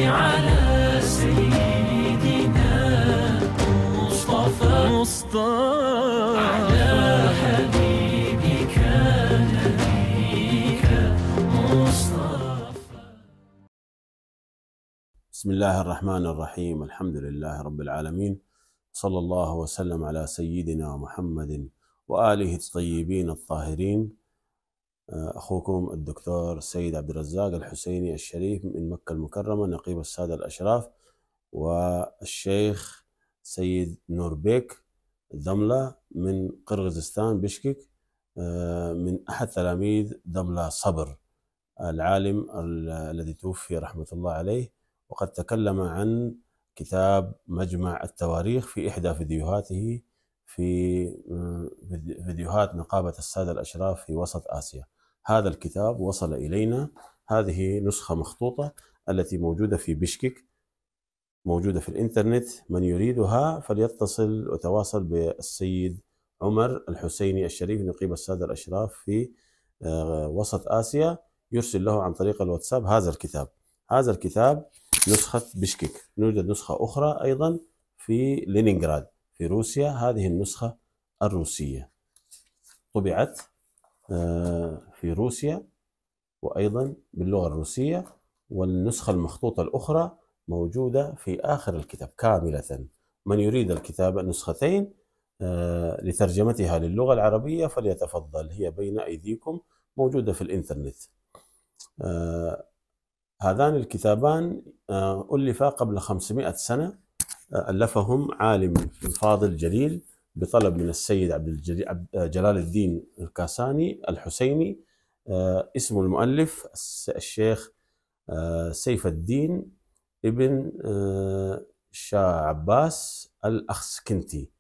على سيدنا على حبيبك نبيك مصطفى. بسم الله الرحمن الرحيم. الحمد لله رب العالمين، صلى الله وسلم على سيدنا محمد وآله الطيبين الطاهرين. أخوكم الدكتور سيد عبد الرزاق الحسيني الشريف من مكة المكرمة، نقيب السادة الأشراف، والشيخ سيد نوربيك دملة من قرغيزستان بشكك، من أحد تلاميذ دملة صبر العالم الذي توفي رحمة الله عليه، وقد تكلم عن كتاب مجمع التواريخ في إحدى فيديوهاته في فيديوهات نقابة السادة الأشراف في وسط آسيا. هذا الكتاب وصل إلينا، هذه نسخة مخطوطة التي موجودة في بشكك، موجودة في الإنترنت. من يريدها فليتصل وتواصل بالسيد عمر الحسيني الشريف نقيب السادة الأشراف في وسط آسيا، يرسل له عن طريق الواتساب هذا الكتاب. هذا الكتاب نسخة بشكك، يوجد نسخة أخرى أيضا في لينينغراد في روسيا، هذه النسخة الروسية طبعت في روسيا وأيضا باللغة الروسية، والنسخة المخطوطة الأخرى موجودة في آخر الكتاب كاملة. من يريد الكتاب النسختين لترجمتها للغة العربية فليتفضل، هي بين أيديكم موجودة في الإنترنت. هذان الكتابان ألفا قبل 500 سنة، ألفهم عالم فاضل جليل بطلب من السيد جلال الدين الكاساني الحسيني. اسم المؤلف الشيخ سيف الدين ابن شاه عباس الأخسكنتي،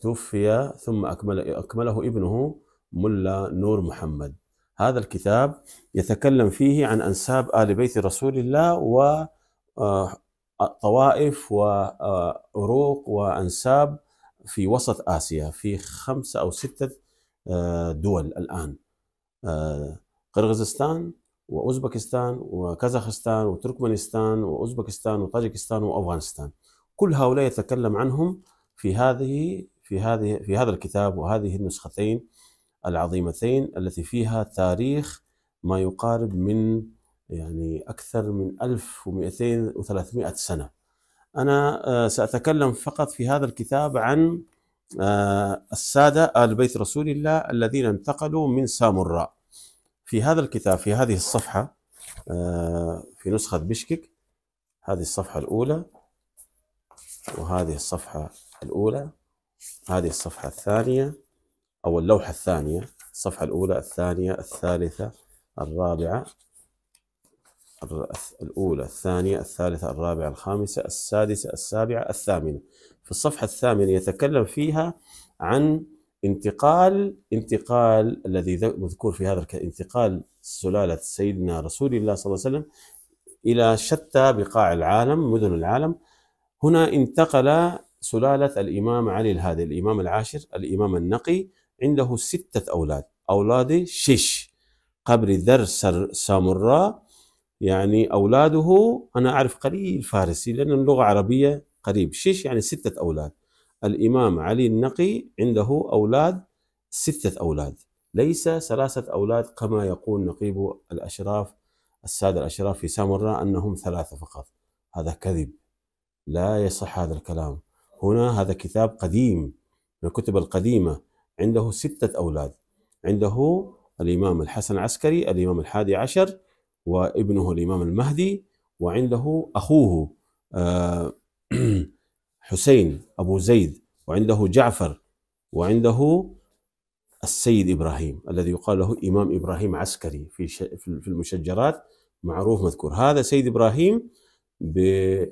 توفي ثم أكمله ابنه ملا نور محمد. هذا الكتاب يتكلم فيه عن أنساب آل بيت رسول الله وطوائف وعروق وأنساب في وسط آسيا، في 5 أو 6 دول الآن: قرغيزستان وأوزبكستان وكازاخستان وتركمانستان وأوزبكستان وطاجكستان وأفغانستان. كل هؤلاء يتكلم عنهم في هذا الكتاب وهذه النسختين العظيمتين التي فيها تاريخ ما يقارب من أكثر من 1200 و300 سنة. أنا سأتكلم فقط في هذا الكتاب عن السادة آل بيت رسول الله الذين انتقلوا من سامراء. في هذا الكتاب في هذه الصفحة في نسخة بشكك، هذه الصفحة الأولى وهذه الصفحة الأولى، هذه الصفحة الثانية أو اللوحة الثانية، الصفحة الأولى الثانية الثالثة الرابعة، الأولى الثانية الثالثة الرابعة الخامسة السادسة السابعة الثامنة. في الصفحة الثامنة يتكلم فيها عن انتقال الذي مذكور في هذا انتقال سلالة سيدنا رسول الله صلى الله عليه وسلم إلى شتى بقاع العالم، مدن العالم. هنا انتقل سلالة الإمام علي الهادي، الإمام العاشر، الإمام النقي، عنده 6 أولاد، أولاده شش قبر ذر سامراء. أولاده أنا أعرف قليل فارسي لأن اللغة عربية قريب. شش 6 أولاد. الإمام علي النقي عنده أولاد 6 أولاد، ليس 3 أولاد كما يقول نقيب الأشراف السادة الأشراف في سامراء أنهم 3 فقط. هذا كذب، لا يصح هذا الكلام. هنا هذا كتاب قديم من الكتب القديمة، عنده 6 أولاد. عنده الإمام الحسن العسكري، الإمام الحادي عشر، وابنه الإمام المهدي، وعنده أخوه حسين أبو زيد، وعنده جعفر، وعنده السيد إبراهيم الذي يقال له إمام إبراهيم عسكري في المشجرات معروف مذكور. هذا سيد إبراهيم بطلب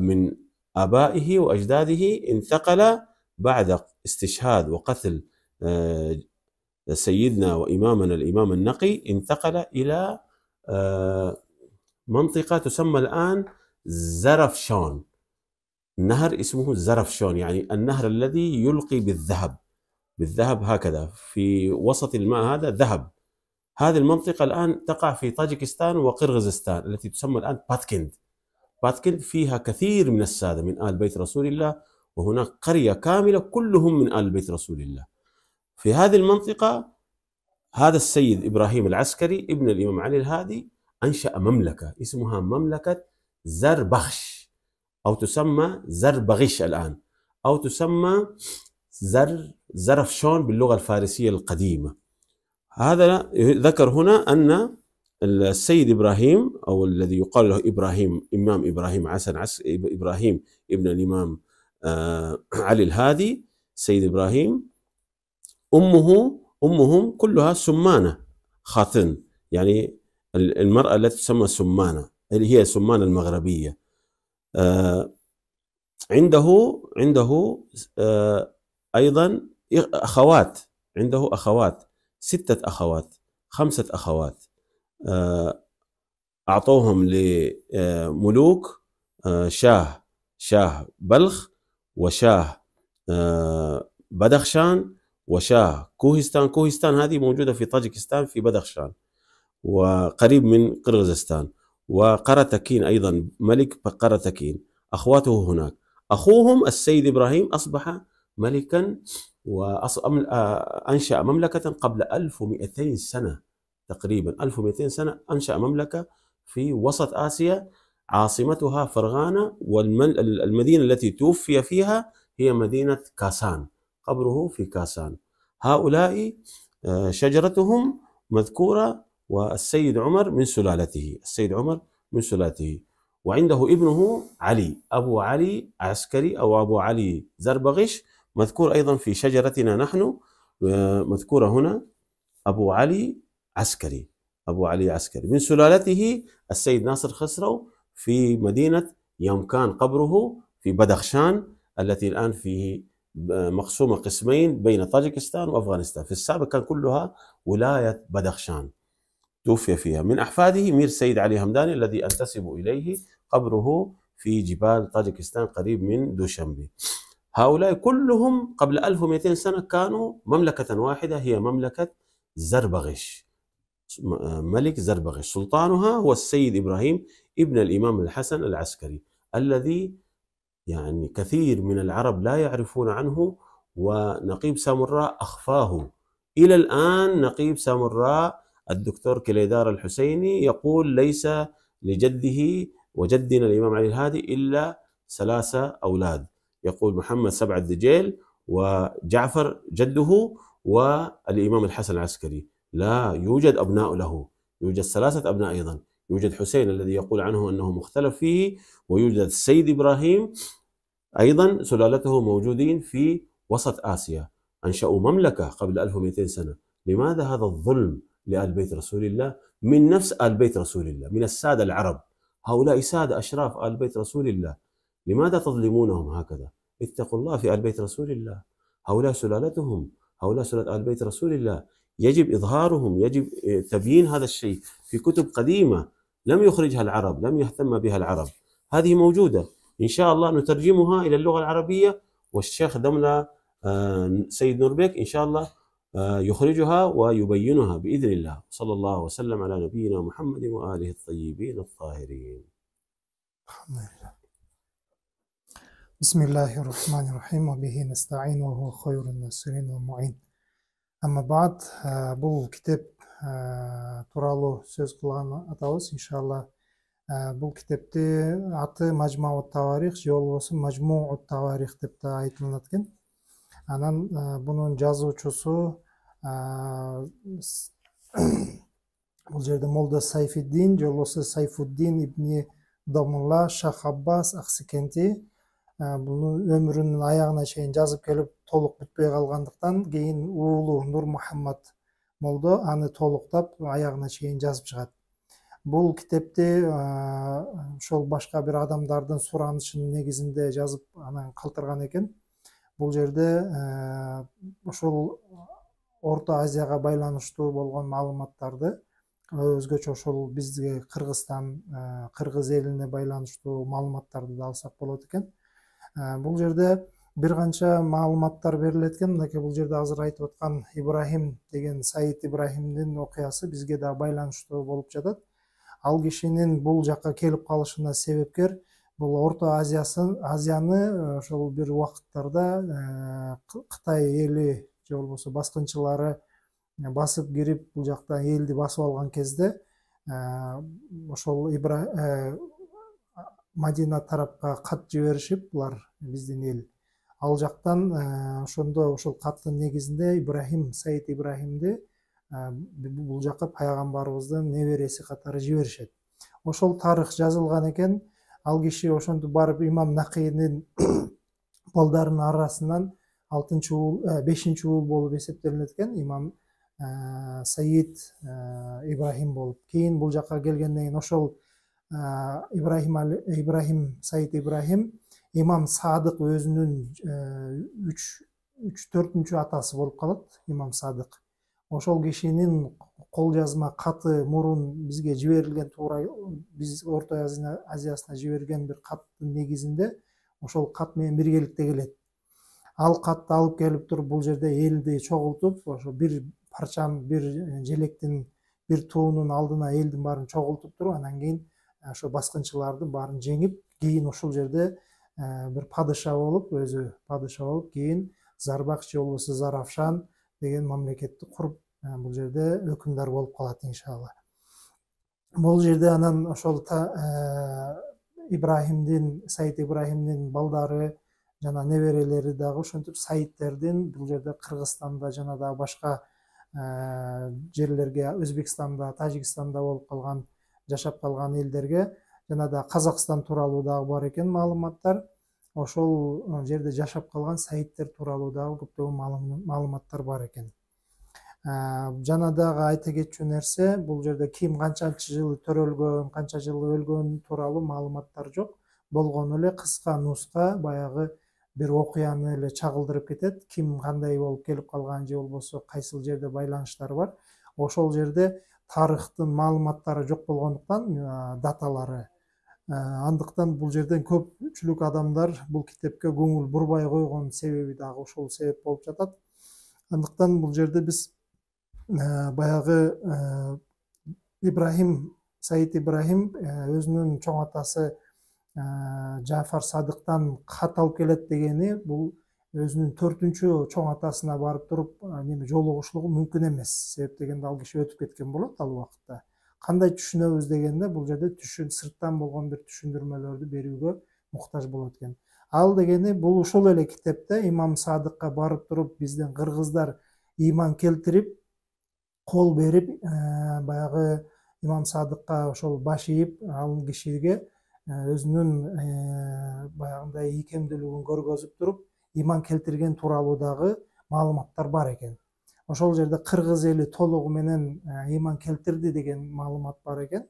من آبائه وأجداده انتقل بعد استشهاد وقتل سيدنا وإمامنا الإمام النقي، انتقل إلى منطقة تسمى الآن زرفشان. النهر اسمه زرفشان، النهر الذي يلقي بالذهب هكذا، في وسط الماء هذا ذهب. هذه المنطقة الآن تقع في طاجكستان وقرغيزستان التي تسمى الآن باتكند. باتكند فيها كثير من السادة من آل بيت رسول الله، وهناك قرية كاملة كلهم من آل بيت رسول الله. في هذه المنطقة هذا السيد إبراهيم العسكري ابن الإمام علي الهادي أنشأ مملكة اسمها مملكة زربخش، أو تسمى زربغش الآن، أو تسمى زرفشون باللغة الفارسية القديمة. هذا ذكر هنا أن السيد إبراهيم، أو الذي يقال له إبراهيم، إمام إبراهيم إبراهيم ابن الإمام علي الهادي، سيد إبراهيم، أمهم كلها سمانة خاتن، يعني المرأة التي تسمى سمانة اللي هي سمانة المغربية. عنده أيضا أخوات، عنده أخوات 6 أخوات 5 أخوات، أعطوهم لملوك شاه بلخ، وشاه بدخشان، وشاه كوهستان. كوهستان هذه موجودة في طاجكستان في بدخشان وقريب من قرغيزستان. وقرتكين أيضا، ملك قرتكين أخواته هناك. أخوهم السيد إبراهيم أصبح ملكا وأنشأ مملكة قبل 1200 سنة تقريبا، 1200 سنة أنشأ مملكة في وسط آسيا، عاصمتها فرغانة، والمدينة التي توفي فيها هي مدينة كاسان، قبره في كاسان. هؤلاء شجرتهم مذكورة، والسيد عمر من سلالته، السيد عمر من سلالته. وعنده ابنه علي، أبو علي عسكري أو أبو علي زربغش، مذكور أيضا في شجرتنا نحن، مذكورة هنا أبو علي عسكري، أبو علي عسكري من سلالته السيد ناصر خسرو في مدينة يمكان، قبره في بدخشان التي الآن فيه مقسومة قسمين بين طاجكستان وأفغانستان. في السابق كان كلها ولاية بدخشان، توفي فيها. من أحفاده مير سيد علي همداني الذي أنتسب إليه، قبره في جبال طاجكستان قريب من دوشنبي. هؤلاء كلهم قبل 1200 سنة كانوا مملكة واحدة، هي مملكة زربغش، ملك زربغش. سلطانها هو السيد إبراهيم ابن الإمام الحسن العسكري، الذي يعني كثير من العرب لا يعرفون عنه، ونقيب سامراء أخفاه. إلى الآن نقيب سامراء الدكتور كليدار الحسيني يقول ليس لجده وجدنا الإمام علي الهادي إلا 3 أولاد، يقول محمد 7 الدجيل وجعفر جده والإمام الحسن العسكري. لا يوجد أبناء له، يوجد 3 أبناء أيضا. يوجد حسين الذي يقول عنه أنه مختلف فيه، ويوجد السيد إبراهيم أيضا سلالته موجودين في وسط آسيا، أنشأوا مملكة قبل 1200 سنة. لماذا هذا الظلم لآل بيت رسول الله من نفس آل بيت رسول الله، من السادة العرب؟ هؤلاء سادة أشراف آل بيت رسول الله، لماذا تظلمونهم هكذا؟ اتقوا الله في آل بيت رسول الله. هؤلاء سلالتهم، هؤلاء سلالة آل بيت رسول الله، يجب إظهارهم، يجب تبيين هذا الشيء في كتب قديمة لم يخرجها العرب، لم يهتم بها العرب. هذه موجودة إن شاء الله نترجمها إلى اللغة العربية، والشيخ دملة سيد نوربيك إن شاء الله يخرجها ويبينها بإذن الله. صلى الله وسلم على نبينا محمد وآله الطيبين الطاهرين. بسم الله الرحمن الرحيم وبه نستعين وهو خير الناصرين والمعين. أما بعد, бұл кітеп туралы сөз қылған атабыз иншалла. Бұл кітепте аты Мажмаут Таварих же болбосо Мажмуут Таварих деп те айтылат экен. Анан бунун жазуучусу бул жерде Молда Сайфиддин же болбосо Сайфуддин ибни Домулла Шах Аббас Аксикенти. Буну өмүрүнүн аягына чейин жазып келип толук бүтпөй калгандыктан кийин уулу Нур Мухаммад Молдо аны толуктап аягына чейин жазып чыгат. Бул китепти ошол башка бир адамдардын суранышынын негизинде жазып анан калтырган экен. Бул жерде ошол Орто Азияга байланыштуу болгон маалыматтарды, өзгөчө ошол бизге Кыргызстан, Кыргыз элине байланыштуу маалыматтарды да алсак болот экен. Бул жерде бир канча маалыматтар берилет экен. Мынакей бул жерде азыр айтып аткан Ибрахим деген Саид Ибрахимдин окуясы бизге да байланыштуу болуп жатат. Ал кишинин бул жакка келип калышына себепкер бул Орто Азияны ошол бир убакыттарда Кытай эли же болбосо баскынчылары басып кирип бул жакта элди басып алган кезде ошол Мадина тарапка кат жиберишип, булар биздин эл ал жактан ошондо ошол каттын негизинде Саид Ибрахимди бул жакка пайгамбарыбыздын небереси катары жиберишет. Ошол тарых жазылган экен. Ал киши ошентип барып имам Накийнин балдарынын арасынан 5-чи уул болуп эсептелинет экен. Имам Саид Ибрахим болуп. Кийин бул жакка келгенден кийин ошол Саид Ибрахим имам Садык өзүнүн 3-4-чү атасы болуп калат. Имам Садык ошол кишинин кол жазма каты мурун бизге жиберилген, туура биз Орто Азиясына жиберген бир каттын негизинде ошол кат менен биргеликте келет. Ал катты алып келип туруп бул жерде элди чогултуп, ошо бир парчам, бир желектин, бир туунун алдына элдин баарын чогултуп туруп, анан кийин ошо баскынчылардын баарын жеңип, кийин ушул жерде бир падыша болуп, өзү падыша болуп, кийин Зарбакш же болбосо Заравшан деген мамлекетти куруп, бул жерде өкүмдар болуп калат иншалла. Бул жерде анан ошол Саид Ибрахимдин балдары жана неберелери дагы ошентип Саидтердин бул жерде Кыргызстанда жана дагы башка жерлерге, Өзбекстанда, Тажикстанда болуп калган, жашап калган элдерге жана да Казакстан тууралуу дагы бар экен маалыматтар. Ошол жерде жашап калган Саидтер тууралуу дагы көптөгөн маалыматтар бар экен. Жана дагы айта кетчү нерсе, бул жерде ким канчанчы жылы төрөлгөн, канча жылы өлгөн тууралуу маалыматтар жок. Болгону эле кыска нуска баягы бир окуяны эле чагылдырып кетет. Ким кандай болуп келип калган же болбосо кайсыл жерде байланыштар бар. Ошол жерде тарыхтын маалыматтары жок болгондуктан, даталары. Андыктан бул жерден көпчүлүк адамдар бул китепке көңүл бурбай койгон себеби дагы ошол себеп болуп жатат. Андыктан бул жерде биз баягы Саид Ибрахим өзүнүн чоң атасы Жафар Садыктан кат алып келет дегени, бул өзүнүн 4-чү чоң атасына барып туруп жолугушулугу мүмкүн эмес. Себеп дегенде ал киши өтүп кеткен болот ал убакытта. Кандай түшүнөбүз дегенде, бул жерде сырттан болгон бир түшүндүрмөлөрдү берүүгө муктаж болот экен. Ал дегени бул ушул эле китепте имам Садыкка барып туруп биздин кыргыздар ыйман келтирип, кол берип, баягы имам Садыкка ошол баш ийип, ал кишиге өзүнүн баягындай ийкемдүүлүгүн көргөзүп туруп, ыйман келтирген тууралуу дагы маалыматтар бар экен. Ошол жерде кыргыз эли толугу менен ыйман келтирди деген маалымат бар экен.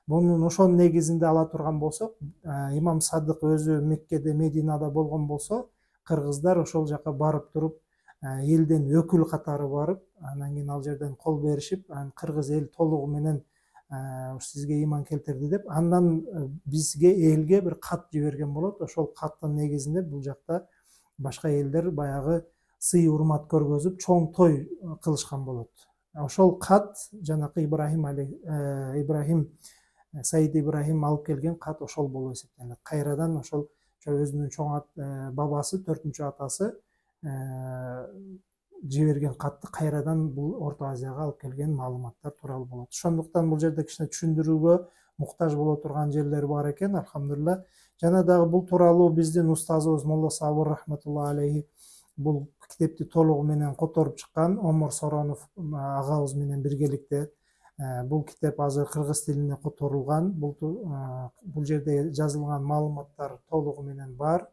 Мунун ошонун негизинде ала турган болсок, имам Садык өзү Меккеде, Мединада болгон болсо, кыргыздар ошол жака барып туруп, элден өкүл катары барып, анан кийин ал жерден кол беришип, кыргыз эл толугу менен сизге ыйман келтирди деп, андан бизге элге бир кат жиберген болот. Ошол каттын негизинде бул жакта башка элдер баягы сый урмат көргөзүп, чоң той кылышкан болот. Ошол кат жанакы Саид Ибрахим алып келген кат ошол болуп эсептелет. Кайрадан ошол өзүнүн чоң бабасы, 4-чү атасы жиберген катты кайрадан бул Орто Азияга алып келген маалыматтар тууралуу болот. Ошондуктан бул жерде кичине түшүндүрүүгө муктаж боло турган жерлер бар экен, алхамдулилла. Жана дагы бул тууралуу биздин устазыбыз Молла Сабыр рахматулла алейхи бул китепти толугу менен которуп чыккан. Омор Соронов агабыз менен биргеликте бул китеп азыр кыргыз тилине которулган. Бул жерде жазылган маалыматтар толугу менен бар.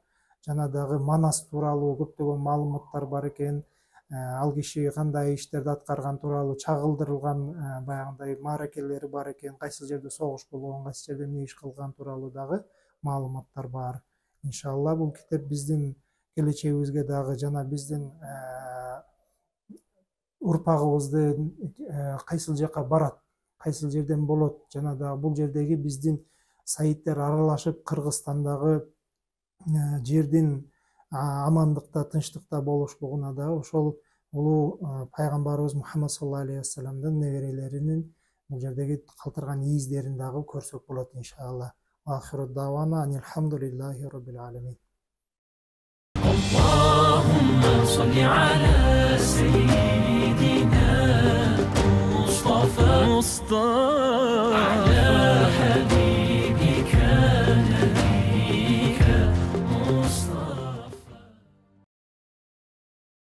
Жана дагы Манас тууралуу көптөгөн маалыматтар бар экен. Ал киши кандай иштерди аткарган тууралуу чагылдырылган баягындай мааракелери бар экен. Кайсы жерде согуш болгон, кайсы жерде эмне иш кылган тууралуу дагы маалыматтар бар. Иншалла бул китеп биздин келечегибизге дагы жана биздин урпагыбызды кайсыл жака барат, кайсыл жерден болот, жана дагы бул жердеги биздин Саидтер аралашып Кыргызстандагы жердин амандыкта, тынчтыкта болушлугуна да ошол улуу пайгамбарыбыз Мухаммад саллаллаху алейхи вассаламдын неберелеринин бул жердеги калтырган ийиздерин дагы көрсөк болот иншалла. Ахиру давана алхамдулиллахи раббил аламин. اللهم صل على سيدنا مصطفى